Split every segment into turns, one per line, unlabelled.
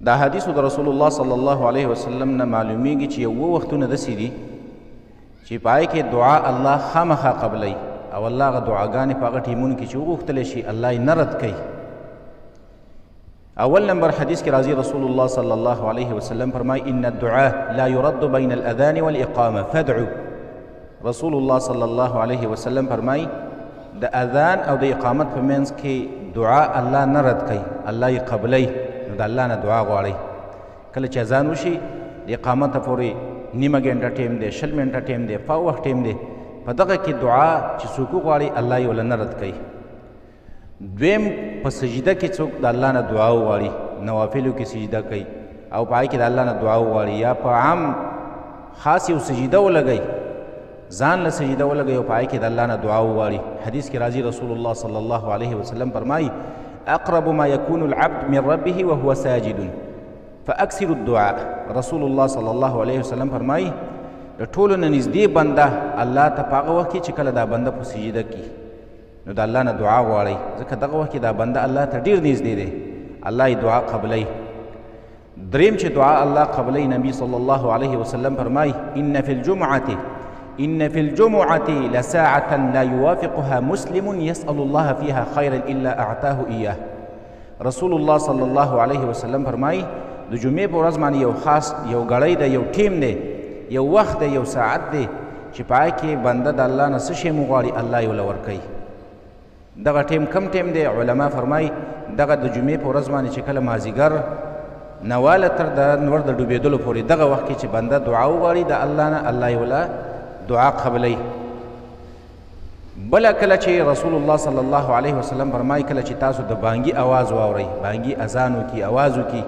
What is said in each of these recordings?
دا حدیثو د رسول الله صلی الله علیه وسلم نه معلومیږي چې یو وختونه داسې دي چې په هغې کې دعا الله خامخا قبلوي او الله هغه دعاګانې په هغه ټیمونو کې چې وغوښتلی شي الله یې نه رد کوي. اول نمبر حدیث کې راځي رسول الله صلی الله علیه وسلم فرمایي ان الدعاء لا يرد بین الاذان والاقامه فادعوا. رسول الله صلی الله علیه وسلم فرمایي د اذان او د اقامت په منځ کې دعا الله نه رد کوي، الله یې قبلوي. نو د الله نه دعا غواړئ. کله چې اذان وشي د اقامته پورې نیمه ګنټه ټیم دی، 20 منټه ټیم دی، پاو وخت ټیم دی، په دغه کې دعا چې څوک وغواړي الله یې وله نه رد کوي. دویم په سجده کې څوک د الله نه دعا وغواړي، نوافلو کې سجده کوي او په هغې کې د الله نه دعا وغواړي یا په عام خاص یو سجده ولګوي، ځان له سجده ولګوي او په هغې کې د الله نه دعا وغواړي. حدیث کې راځي رسول الله صلی الله علیه وسلم فرمایي اقرب ما يكون العبد من ربه وهو ساجد فاکثر الدعاء. رسول الله صلی الله علیه وسلم فرمایي د ټولو نه نږدې بنده الله ته په هغه وخت کې چې کله دا بنده په سجده کې نو د الله نه دعا غواړئ، ځکه دغه وخت کې دا بنده الله ته ډېر نږدې دی، الله یې دعا قبلوي. دریم چې دعا الله قبلوي، نبي صلی الله علیه وسلم فرمایي إن في الجمعة لساعة لا يوافقها مسلم يسأل الله فيها خيرا إلا أعطاه إياه. رسول الله صلی الله علیه وسلم فرمایي د جمعې په ورځ باندې یو خاص یو ګړی دی، یو ټیم دی، یو وخت دی، یو ساعت دی چې په هغې کې بنده د الله نه څه شی مو غواړي الله یې وله ورکوي. دغه ټیم کم ټیم دی؟ علما فرمایي دغه د جمعې په ورځ باندې چې کله مازدیګر نواله تر د نور د ډوبېدلو پورې دغه وخت کې چې بنده دعا وغواړي د الله نه الله یې وله دعا قبلوي. بله کله چې رسول الله صلی الله علیه وسلم فرمایي کله چې تاسو د بانګي اواز واورئ، بانګي اذان وکړي، اواز وکړي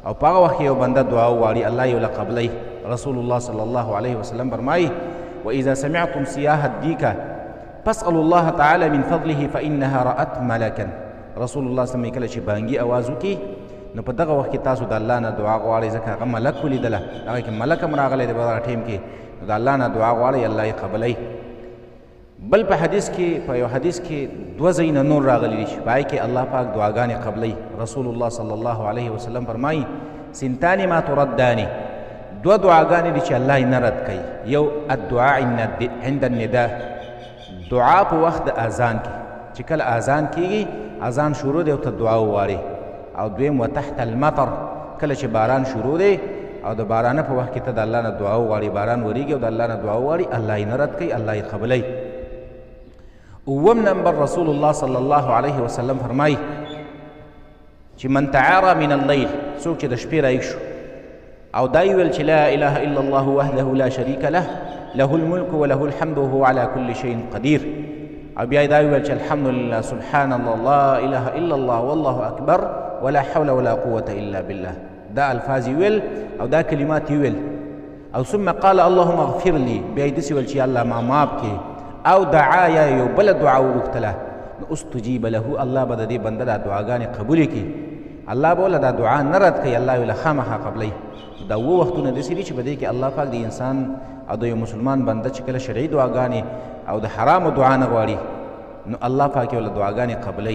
او په هغه وخت کې یو بنده دعا وغواړي الله یې وله قبلوي. رسول الله صلی الله علیه وسلم فرمایي واذا سمعتم صياح الديك فاسألوا الله تعالى من فضله فإنها رأت ملكا. رسول الله صلی الله علیه وسلم کله چې بانګي اواز وکړي نو په دغه وخت کې تاسو د الله نه دعا غواړئ، ځکه هغه ملک ولیدله، هغه کې ملک هم راغلی دی په دغه ټیم کې، نو د الله نه دعا غواړئ الله یې قبلوي. بل په حدیث کې په یو حدیث کې دوه ځایونه نور راغلي دي چې په هغې کې الله پاک دعاګانې قبلوي. رسول الله صلی الله علیه وسلم فرمایي سنتان ما تردانې، دوه دعاګانې دي چې الله یې نه رد کوي. یو الدعاء عند النداء، دعا په وخت د اذان کې چې کله اذان کېږي اذان شروع دی او ته دعا ووارې. او دویم وتحت المطر، کله چې باران شروع دی او د بارانه په وخت کې ته د الله نه دعا وغواړې، باران وریږي او د الله نه دعا وغواړې الله یې نه رد کوي، الله یې قبلوي. اووم نمبر رسول الله صلی الله علیه وسلم فرمایي چې من تعارى من الليل، څوک چې د شپې رایږ شو او دا یې ویل چې لا اله الا الله وحده لا شریک له له الملك وله الحمد وهو على كل شيء قدير، او بیا یې دا ویل چې الحمد لله سبحان الله لا اله الا الله والله اکبر ولا حول ولا قوة الا بالله. دا الفاظ ویل او دا کلمات ویل او ثم قال اللهم اغفر لي، بیا یې داسې ویل چې الله ما معاف کړي، او دعا یا یو بله دعا وغوښتله نو استجیب له، الله به د دې بنده دا دعاګانې قبولې کړي، الله به وله دا دعا نه رد کوي، الله یې وله خامخا قبلوي. دا اووه وختونه داسې دي چې په دې کې الله پاک د انسان او د یو مسلمان بنده چې کله شرعي دعاګانې او د حرامو دعا نه غواړي نو الله پاک یې وله دعاګانې قبلوي.